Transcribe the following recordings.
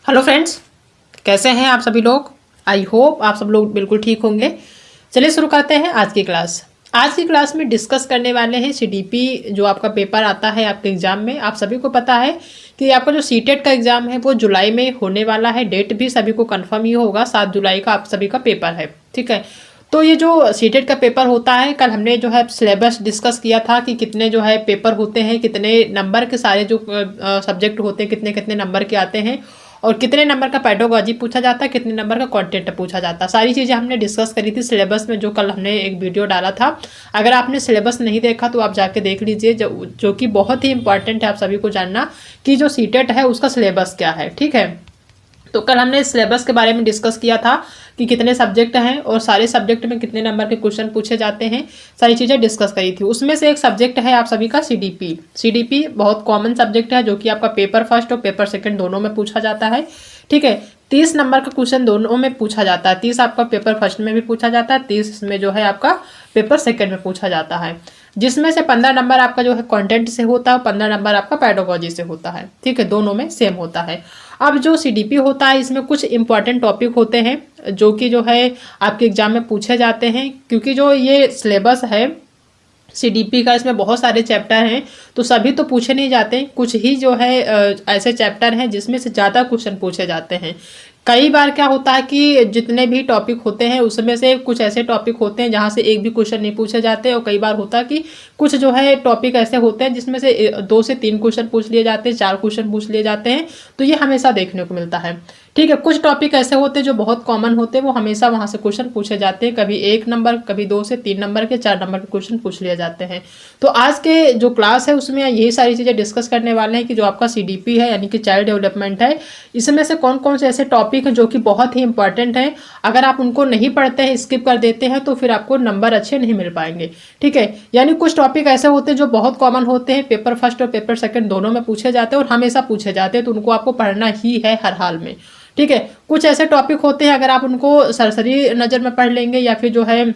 Hello friends, कैसे हैं आप सभी लोग। आई होप आप सब लोग बिल्कुल ठीक होंगे। चलिए शुरू करते हैं आज की क्लास। आज की क्लास में डिस्कस करने वाले हैं सीडीपी, जो आपका पेपर आता है आपके एग्जाम में। आप सभी को पता है कि आपका जो सीटेट का एग्जाम है वो जुलाई में होने वाला है। डेट भी सभी को कंफर्म ही होगा, 7 जुलाई का आप सभी का पेपर है। ठीक है, तो ये जो सीटेट का पेपर होता है, कल हमने जो है सिलेबस डिस्कस किया था कि कितने जो है पेपर होते हैं, कितने नंबर के सारे जो सब्जेक्ट होते हैं कितने कितने नंबर के आते हैं, और कितने नंबर का पेडागोजी पूछा जाता है, कितने नंबर का कंटेंट पूछा जाता है। सारी चीज़ें हमने डिस्कस करी थी सिलेबस में, जो कल हमने एक वीडियो डाला था। अगर आपने सिलेबस नहीं देखा तो आप जाके देख लीजिए, जो कि बहुत ही इंपॉर्टेंट है आप सभी को जानना कि जो सीटेट है उसका सिलेबस क्या है। ठीक है, तो कल हमने सिलेबस के बारे में डिस्कस किया था कि कितने सब्जेक्ट हैं और सारे सब्जेक्ट में कितने नंबर के क्वेश्चन पूछे जाते हैं, सारी चीज़ें डिस्कस करी थी। उसमें से एक सब्जेक्ट है आप सभी का सीडीपी। सीडीपी बहुत कॉमन सब्जेक्ट है, जो कि आपका पेपर फर्स्ट और पेपर सेकंड दोनों में पूछा जाता है। ठीक है, 30 नंबर का क्वेश्चन दोनों में पूछा जाता है। 30 आपका पेपर फर्स्ट में भी पूछा जाता है, 30 में जो है आपका पेपर सेकंड में पूछा जाता है, जिसमें से 15 नंबर आपका जो है कंटेंट से होता है, 15 नंबर आपका पेडागोजी से होता है। ठीक है, दोनों में सेम होता है। अब जो सीडीपी होता है इसमें कुछ इंपॉर्टेंट टॉपिक होते हैं जो कि जो है आपके एग्जाम में पूछे जाते हैं, क्योंकि जो ये सिलेबस है सीडीपी का इसमें बहुत सारे चैप्टर हैं, तो सभी तो पूछे नहीं जाते। कुछ ही जो है ऐसे चैप्टर हैं जिसमें से ज़्यादा क्वेश्चन पूछे जाते हैं। कई बार क्या होता है कि जितने भी टॉपिक होते हैं उसमें से कुछ ऐसे टॉपिक होते हैं जहाँ से एक भी क्वेश्चन नहीं पूछे जाते, और कई बार होता है कि कुछ जो है टॉपिक ऐसे होते हैं जिसमें से 2 से 3 क्वेश्चन पूछ लिए जाते हैं, 4 क्वेश्चन पूछ लिए जाते हैं। तो ये हमेशा देखने को मिलता है। ठीक है, कुछ टॉपिक ऐसे होते हैं जो बहुत कॉमन होते हैं, वो हमेशा वहाँ से क्वेश्चन पूछे जाते हैं। कभी 1 नंबर, कभी 2 से 3 नंबर के, 4 नंबर के क्वेश्चन पूछ लिए जाते हैं। तो आज के जो क्लास है उसमें यही सारी चीज़ें डिस्कस करने वाले हैं कि जो आपका सीडीपी है यानी कि चाइल्ड डेवलपमेंट है, इसमें से कौन कौन से ऐसे टॉपिक हैं जो कि बहुत ही इंपॉर्टेंट हैं। अगर आप उनको नहीं पढ़ते हैं, स्किप कर देते हैं, तो फिर आपको नंबर अच्छे नहीं मिल पाएंगे। ठीक है, यानी कुछ टॉपिक ऐसे होते हैं जो बहुत कॉमन होते हैं, पेपर फर्स्ट और पेपर सेकंड दोनों में पूछे जाते हैं और हमेशा पूछे जाते हैं, तो उनको आपको पढ़ना ही है हर हाल में। ठीक है, कुछ ऐसे टॉपिक होते हैं अगर आप उनको सरसरी नज़र में पढ़ लेंगे या फिर जो है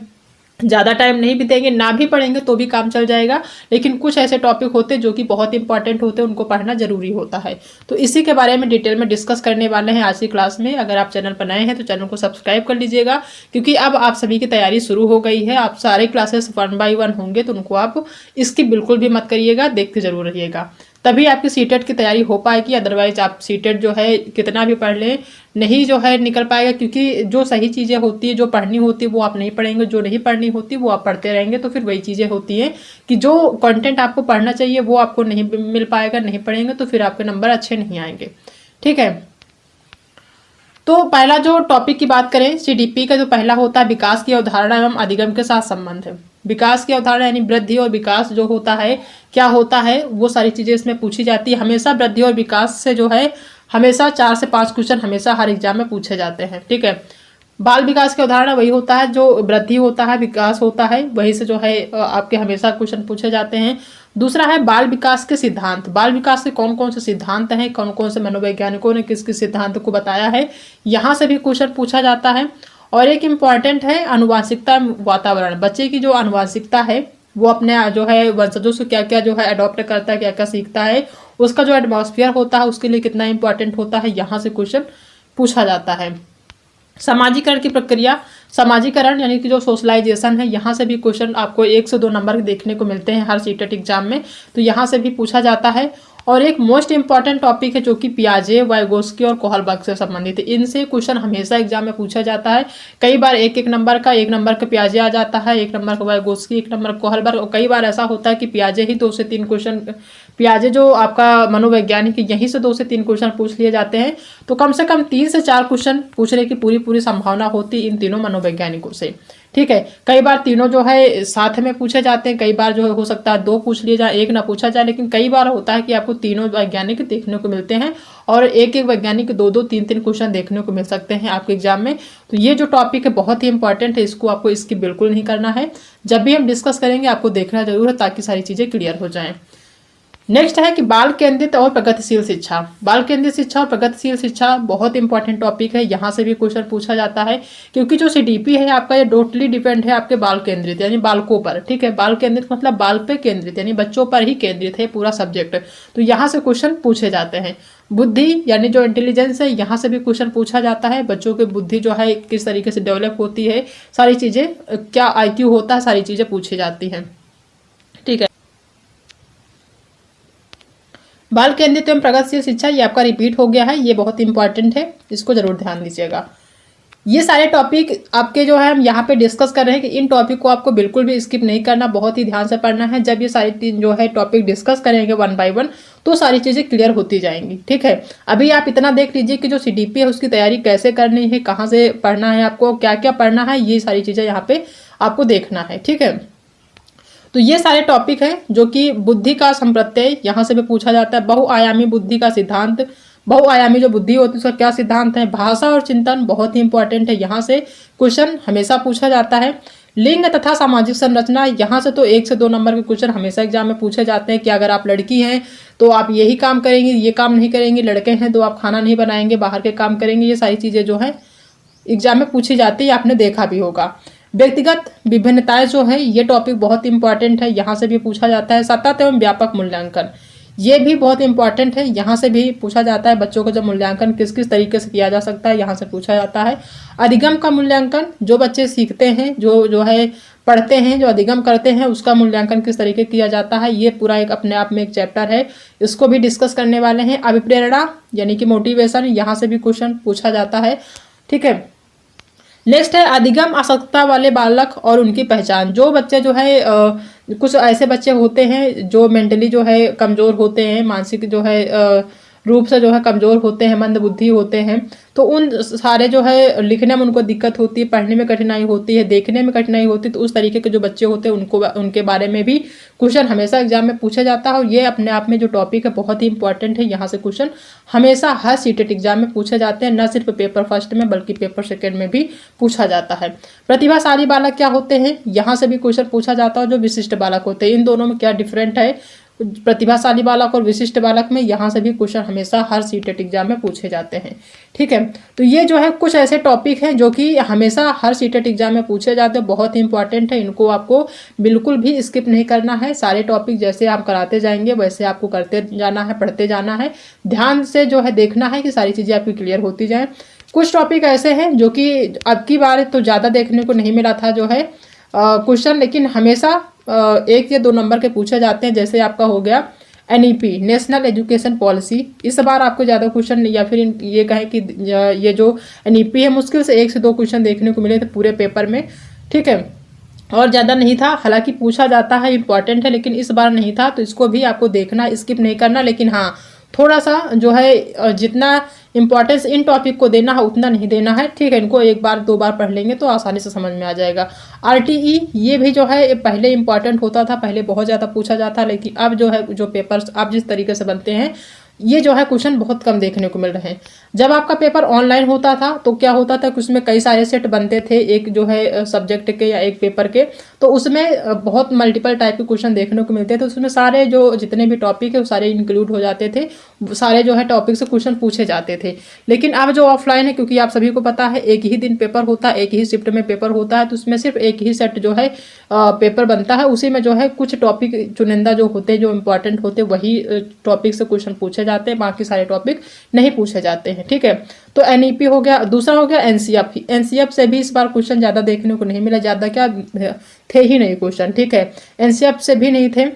ज़्यादा टाइम नहीं भी देंगे, ना भी पढ़ेंगे तो भी काम चल जाएगा। लेकिन कुछ ऐसे टॉपिक होते हैं जो कि बहुत इंपॉर्टेंट होते हैं, उनको पढ़ना जरूरी होता है। तो इसी के बारे में डिटेल में डिस्कस करने वाले हैं आज की क्लास में। अगर आप चैनल पर नए हैं तो चैनल को सब्सक्राइब कर लीजिएगा, क्योंकि अब आप सभी की तैयारी शुरू हो गई है। आप सारे क्लासेस 1 बाय 1 होंगे, तो उनको आप इसकी बिल्कुल भी मत करिएगा, देखते जरूर रहिएगा, तभी आपकी सीटेट की तैयारी हो पाएगी। अदरवाइज आप सीटेट जो है कितना भी पढ़ लें नहीं जो है निकल पाएगा, क्योंकि जो सही चीज़ें होती है, जो पढ़नी होती है वो आप नहीं पढ़ेंगे, जो नहीं पढ़नी होती वो आप पढ़ते रहेंगे। तो फिर वही चीज़ें होती हैं कि जो कंटेंट आपको पढ़ना चाहिए वो आपको नहीं मिल पाएगा, नहीं पढ़ेंगे तो फिर आपके नंबर अच्छे नहीं आएंगे। ठीक है, तो पहला जो टॉपिक की बात करें सीडीपी का, जो पहला होता है विकास की अवधारणा एवं अधिगम के साथ संबंध है। विकास की अवधारणा यानी वृद्धि और विकास जो होता है, क्या होता है, वो सारी चीज़ें इसमें पूछी जाती है। हमेशा वृद्धि और विकास से जो है हमेशा 4 से 5 क्वेश्चन हमेशा हर एग्जाम में पूछे जाते हैं। ठीक है, बाल विकास की अवधारणा वही होता है, जो वृद्धि होता है, विकास होता है, वही से जो है आपके हमेशा क्वेश्चन पूछे जाते हैं। दूसरा है बाल विकास के सिद्धांत। बाल विकास के कौन कौन से सिद्धांत हैं, कौन कौन से मनोवैज्ञानिकों ने किस किस सिद्धांत को बताया है, यहाँ से भी क्वेश्चन पूछा जाता है। और एक इम्पॉर्टेंट है अनुवांशिकता वातावरण। बच्चे की जो अनुवांशिकता है वो अपने जो है वंशजों से क्या क्या जो है अडॉप्ट करता है, क्या क्या सीखता है, उसका जो एटमॉस्फेयर होता है उसके लिए कितना इंपॉर्टेंट होता है, यहाँ से क्वेश्चन पूछा जाता है। सामाजिकरण की प्रक्रिया, समाजीकरण यानी कि जो सोशलाइजेशन है, यहाँ से भी क्वेश्चन आपको 1 से 2 नंबर देखने को मिलते हैं हर सीटेट एग्जाम में, तो यहाँ से भी पूछा जाता है। और एक मोस्ट इंपॉर्टेंट टॉपिक है जो कि पियाजे, वाइगोस्की और कोहलबर्ग से संबंधित है। इनसे क्वेश्चन हमेशा एग्जाम में पूछा जाता है। कई बार 1 नंबर का, 1 नंबर का पियाजे आ जाता है, 1 नंबर का वाइगोस्की, 1 नंबर कोहलबर्ग, और कई बार ऐसा होता है कि पियाजे ही 2 से 3 क्वेश्चन, पियाजे जो आपका मनोवैज्ञानिक है यहीं से 2 से 3 क्वेश्चन पूछ लिए जाते हैं। तो कम से कम 3 से 4 क्वेश्चन पूछने की पूरी संभावना होती इन तीनों मनोवैज्ञानिकों से। ठीक है, कई बार तीनों जो है साथ में पूछे जाते हैं, कई बार जो है हो सकता है 2 पूछ लिए जाए, 1 ना पूछा जाए, लेकिन कई बार होता है कि आपको तीनों वैज्ञानिक देखने को मिलते हैं और एक एक वैज्ञानिक 2-2, 3-3 क्वेश्चन देखने को मिल सकते हैं आपके एग्जाम में। तो ये जो टॉपिक है बहुत ही इंपॉर्टेंट है, इसको आपको इसकी बिल्कुल नहीं करना है। जब भी हम डिस्कस करेंगे आपको देखना जरूर है, ताकि सारी चीज़ें क्लियर हो जाएं। नेक्स्ट है कि बाल केंद्रित और प्रगतिशील शिक्षा। बाल केंद्रित शिक्षा और प्रगतिशील शिक्षा बहुत इंपॉर्टेंट टॉपिक है, यहाँ से भी क्वेश्चन पूछा जाता है, क्योंकि जो सीडीपी है आपका ये टोटली डिपेंड है आपके बाल केंद्रित यानी बालकों पर। ठीक है, बाल केंद्रित मतलब बाल पे केंद्रित यानी बच्चों पर ही केंद्रित है पूरा सब्जेक्ट, तो यहाँ से क्वेश्चन पूछे जाते हैं। बुद्धि यानी जो इंटेलिजेंस है, यहाँ से भी क्वेश्चन पूछा जाता है, बच्चों की बुद्धि जो है किस तरीके से डेवलप होती है, सारी चीज़ें, क्या आईक्यू होता है, सारी चीज़ें पूछी जाती हैं। ठीक है, बाल केंद्रित एवं प्रगतिशील शिक्षा ये आपका रिपीट हो गया है, ये बहुत इंपॉर्टेंट है, इसको जरूर ध्यान दीजिएगा। ये सारे टॉपिक आपके जो है हम यहाँ पे डिस्कस कर रहे हैं कि इन टॉपिक को आपको बिल्कुल भी स्किप नहीं करना, बहुत ही ध्यान से पढ़ना है। जब ये सारी तीन जो है टॉपिक डिस्कस करेंगे वन बाय वन तो सारी चीज़ें क्लियर होती जाएंगी। ठीक है, अभी आप इतना देख लीजिए कि जो सीडीपी है उसकी तैयारी कैसे करनी है, कहाँ से पढ़ना है, आपको क्या क्या पढ़ना है, ये सारी चीज़ें यहाँ पे आपको देखना है। ठीक है, तो ये सारे टॉपिक हैं जो कि बुद्धि का संप्रत्यय यहाँ से भी पूछा जाता है, बहुआयामी बुद्धि का सिद्धांत, बहुआयामी जो बुद्धि होती है उसका क्या सिद्धांत है, भाषा और चिंतन बहुत ही इंपॉर्टेंट है, यहाँ से क्वेश्चन हमेशा पूछा जाता है। लिंग तथा सामाजिक संरचना, यहाँ से तो 1 से 2 नंबर के क्वेश्चन हमेशा एग्जाम में पूछे जाते हैं कि अगर आप लड़की हैं तो आप यही काम करेंगी, ये काम नहीं करेंगी, लड़के हैं तो आप खाना नहीं बनाएंगे, बाहर के काम करेंगे, ये सारी चीज़ें जो है एग्जाम में पूछी जाती है, आपने देखा भी होगा। व्यक्तिगत विभिन्नताएं जो है ये टॉपिक बहुत इंपॉर्टेंट है, यहाँ से भी पूछा जाता है। सतत एवं व्यापक मूल्यांकन ये भी बहुत इंपॉर्टेंट है, यहाँ से भी पूछा जाता है, बच्चों का जब मूल्यांकन किस किस तरीके से किया जा सकता है यहाँ से पूछा जाता है। अधिगम का मूल्यांकन, जो बच्चे सीखते हैं, जो है पढ़ते हैं, जो अधिगम करते हैं, उसका मूल्यांकन किस तरीके किया जाता है, ये पूरा एक अपने आप में एक चैप्टर है, इसको भी डिस्कस करने वाले हैं। अभिप्रेरणा यानी कि मोटिवेशन, यहाँ से भी क्वेश्चन पूछा जाता है। ठीक है, नेक्स्ट है अधिगम आसक्तता वाले बालक और उनकी पहचान। जो बच्चे जो है कुछ ऐसे बच्चे होते हैं जो मेंटली जो है कमज़ोर होते हैं, मानसिक जो है रूप से जो है कमज़ोर होते हैं, मंद बुद्धि होते हैं, तो उन सारे जो है लिखने में उनको दिक्कत होती है, पढ़ने में कठिनाई होती है, देखने में कठिनाई होती है, तो उस तरीके के जो बच्चे होते हैं उनको उनके बारे में भी क्वेश्चन हमेशा एग्जाम में पूछा जाता है। और ये अपने आप में जो टॉपिक है बहुत ही इंपॉर्टेंट है, यहाँ से क्वेश्चन हमेशा हर सीटेट एग्जाम में पूछे जाते हैं, न सिर्फ पेपर फर्स्ट में बल्कि पेपर सेकेंड में भी पूछा जाता है। प्रतिभाशाली बालक क्या होते हैं, यहाँ से भी क्वेश्चन पूछा जाता है। जो विशिष्ट बालक होते हैं, इन दोनों में क्या डिफरेंट है, प्रतिभाशाली बालक और विशिष्ट बालक में, यहाँ से भी क्वेश्चन हमेशा हर सीटेट एग्जाम में पूछे जाते हैं। ठीक है, तो ये जो है कुछ ऐसे टॉपिक हैं जो कि हमेशा हर सीटेट एग्जाम में पूछे जाते हैं, बहुत ही इंपॉर्टेंट है, इनको आपको बिल्कुल भी स्किप नहीं करना है। सारे टॉपिक जैसे आप कराते जाएंगे वैसे आपको करते जाना है, पढ़ते जाना है, ध्यान से जो है देखना है कि सारी चीज़ें आपकी क्लियर होती जाएँ। कुछ टॉपिक ऐसे हैं जो कि अब की बार तो ज़्यादा देखने को नहीं मिला था जो है क्वेश्चन, लेकिन हमेशा 1 या 2 नंबर के पूछे जाते हैं। जैसे आपका हो गया एनईपी, नेशनल एजुकेशन पॉलिसी, इस बार आपको ज़्यादा क्वेश्चन या फिर ये कहें कि ये जो एनईपी है मुश्किल से 1 से 2 क्वेश्चन देखने को मिले थे पूरे पेपर में। ठीक है, और ज़्यादा नहीं था, हालांकि पूछा जाता है, इंपॉर्टेंट है, लेकिन इस बार नहीं था, तो इसको भी आपको देखना, स्किप नहीं करना। लेकिन हाँ, थोड़ा सा जो है जितना इंपॉर्टेंस इन टॉपिक को देना है उतना नहीं देना है। ठीक है, इनको 1 बार 2 बार पढ़ लेंगे तो आसानी से समझ में आ जाएगा। आरटीई ये भी जो है पहले इंपॉर्टेंट होता था, पहले बहुत ज़्यादा पूछा जाता, लेकिन अब जो है जो पेपर्स अब जिस तरीके से बनते हैं ये जो है क्वेश्चन बहुत कम देखने को मिल रहे हैं। जब आपका पेपर ऑनलाइन होता था तो क्या होता था कि उसमें कई सारे सेट बनते थे, एक जो है सब्जेक्ट के या एक पेपर के, तो उसमें बहुत मल्टीपल टाइप के क्वेश्चन देखने को मिलते थे, उसमें सारे जो जितने भी टॉपिक है वो सारे इंक्लूड हो जाते थे, सारे जो है टॉपिक से क्वेश्चन पूछे जाते थे। लेकिन अब जो ऑफलाइन है, क्योंकि आप सभी को पता है एक ही दिन पेपर होता है, एक ही शिफ्ट में पेपर होता है, तो उसमें सिर्फ एक ही सेट जो है पेपर बनता है, उसी में जो है कुछ टॉपिक चुनिंदा जो होते हैं, जो इंपॉर्टेंट होते हैं, वही टॉपिक से क्वेश्चन पूछे जाते हैं, बाकी सारे टॉपिक नहीं पूछे जाते हैं। ठीक है, तो एनईपी हो गया, दूसरा हो गया एनसीएफ। एनसीएफ से भी इस बार क्वेश्चन ज़्यादा देखने को नहीं मिला, ज़्यादा क्या थे ही नहीं क्वेश्चन। ठीक है, एनसीएफ से भी नहीं थे।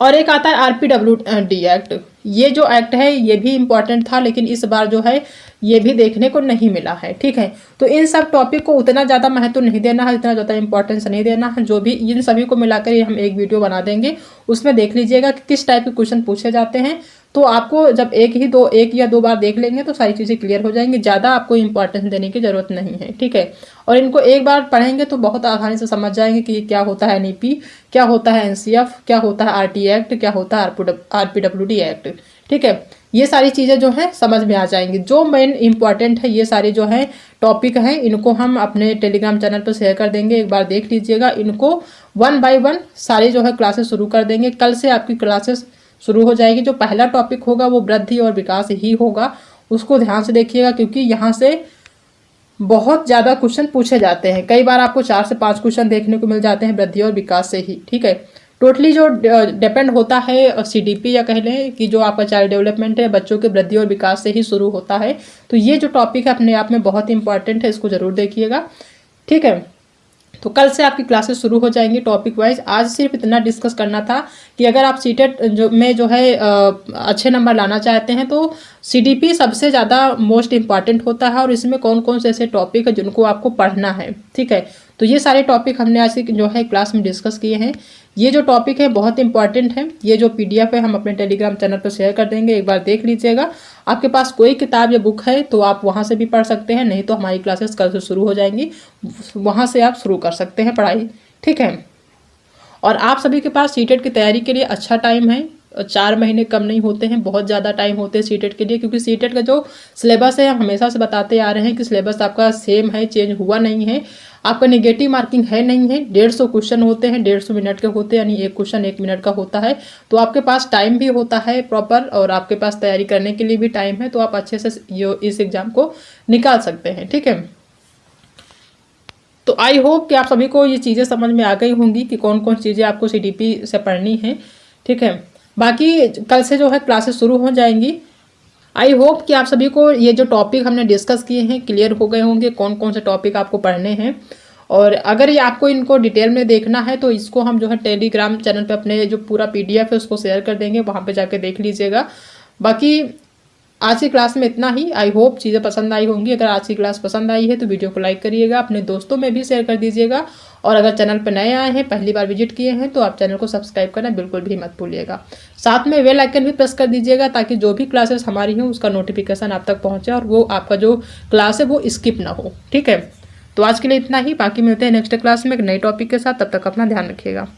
और एक आता है आरपीडब्ल्यूडी एक्ट, ये जो एक्ट है ये भी इम्पॉर्टेंट था, लेकिन इस बार जो है ये भी देखने को नहीं मिला है। ठीक है, तो इन सब टॉपिक को उतना ज़्यादा महत्व नहीं देना है, इतना ज़्यादा इंपॉर्टेंस नहीं देना है। जो भी इन सभी को मिलाकर हम एक वीडियो बना देंगे, उसमें देख लीजिएगा कि किस टाइप के क्वेश्चन पूछे जाते हैं, तो आपको जब 1 या 2 बार देख लेंगे तो सारी चीज़ें क्लियर हो जाएंगी, ज़्यादा आपको इंपॉर्टेंस देने की ज़रूरत नहीं है। ठीक है, और इनको 1 बार पढ़ेंगे तो बहुत आसानी से समझ जाएंगे कि क्या होता है एनईपी, क्या होता है एनसीएफ, क्या होता है आरटी एक्ट, क्या होता है आरपीडब्ल्यूडी एक्ट। ठीक है, ये सारी चीज़ें जो है समझ में आ जाएंगी। जो मेन इंपॉर्टेंट है ये सारे जो है टॉपिक हैं, इनको हम अपने टेलीग्राम चैनल पर शेयर कर देंगे, एक बार देख लीजिएगा। इनको 1 बाय 1 सारे जो है क्लासेस शुरू कर देंगे। कल से आपकी क्लासेस शुरू हो जाएगी। जो पहला टॉपिक होगा वो वृद्धि और विकास ही होगा, उसको ध्यान से देखिएगा, क्योंकि यहाँ से बहुत ज़्यादा क्वेश्चन पूछे जाते हैं। कई बार आपको 4 से 5 क्वेश्चन देखने को मिल जाते हैं वृद्धि और विकास से ही। ठीक है, टोटली जो डिपेंड होता है सीडीपी या कह लें कि जो आपका चाइल्ड डेवलपमेंट है, बच्चों के वृद्धि और विकास से ही शुरू होता है। तो ये जो टॉपिक है अपने आप में बहुत इंपॉर्टेंट है, इसको ज़रूर देखिएगा। ठीक है, तो कल से आपकी क्लासेस शुरू हो जाएंगी टॉपिक वाइज। आज सिर्फ इतना डिस्कस करना था कि अगर आप सीटेट जो है अच्छे नंबर लाना चाहते हैं तो सीडीपी सबसे ज़्यादा मोस्ट इंपॉर्टेंट होता है, और इसमें कौन कौन से ऐसे टॉपिक है जिनको आपको पढ़ना है। ठीक है, तो ये सारे टॉपिक हमने आज की जो है क्लास में डिस्कस किए हैं। ये जो टॉपिक है बहुत इंपॉर्टेंट है। ये जो पीडीएफ है हम अपने टेलीग्राम चैनल पर शेयर कर देंगे, एक बार देख लीजिएगा। आपके पास कोई किताब या बुक है तो आप वहाँ से भी पढ़ सकते हैं, नहीं तो हमारी क्लासेस कल से शुरू हो जाएंगी, वहाँ से आप शुरू कर सकते हैं पढ़ाई। ठीक है, और आप सभी के पास सीटेट की तैयारी के लिए अच्छा टाइम है। 4 महीने कम नहीं होते हैं, बहुत ज़्यादा टाइम होते हैं सीटेट के लिए, क्योंकि सीटेट का जो सिलेबस है हम हमेशा से बताते आ रहे हैं कि सिलेबस आपका सेम है, चेंज हुआ नहीं है। आपका नेगेटिव मार्किंग है नहीं है। 150 क्वेश्चन होते हैं, 150 मिनट के होते हैं, यानी एक क्वेश्चन 1 मिनट का होता है। तो आपके पास टाइम भी होता है प्रॉपर, और आपके पास तैयारी करने के लिए भी टाइम है, तो आप अच्छे से इस एग्ज़ाम को निकाल सकते हैं। ठीक है, तो आई होप कि आप सभी को ये चीज़ें समझ में आ गई होंगी कि कौन कौन चीज़ें आपको सीडीपी से पढ़नी है। ठीक है, बाकी कल से जो है क्लासेस शुरू हो जाएंगी। आई होप कि आप सभी को ये जो टॉपिक हमने डिस्कस किए हैं क्लियर हो गए होंगे, कौन कौन से टॉपिक आपको पढ़ने हैं। और अगर ये आपको इनको डिटेल में देखना है तो इसको हम जो है टेलीग्राम चैनल पे अपने जो पूरा पीडीएफ है उसको शेयर कर देंगे, वहाँ पे जाके देख लीजिएगा। बाकी आज की क्लास में इतना ही। आई होप चीज़ें पसंद आई होंगी। अगर आज की क्लास पसंद आई है तो वीडियो को लाइक करिएगा, अपने दोस्तों में भी शेयर कर दीजिएगा, और अगर चैनल पर नए आए हैं, पहली बार विजिट किए हैं, तो आप चैनल को सब्सक्राइब करना बिल्कुल भी मत भूलिएगा। साथ में बेल आइकन भी प्रेस कर दीजिएगा, ताकि जो भी क्लासेस हमारी हैं उसका नोटिफिकेशन आप तक पहुँचे और वो आपका जो क्लास है वो स्किप ना हो। ठीक है, तो आज के लिए इतना ही। बाकी मिलते हैं नेक्स्ट क्लास में एक नए टॉपिक के साथ। तब तक अपना ध्यान रखिएगा।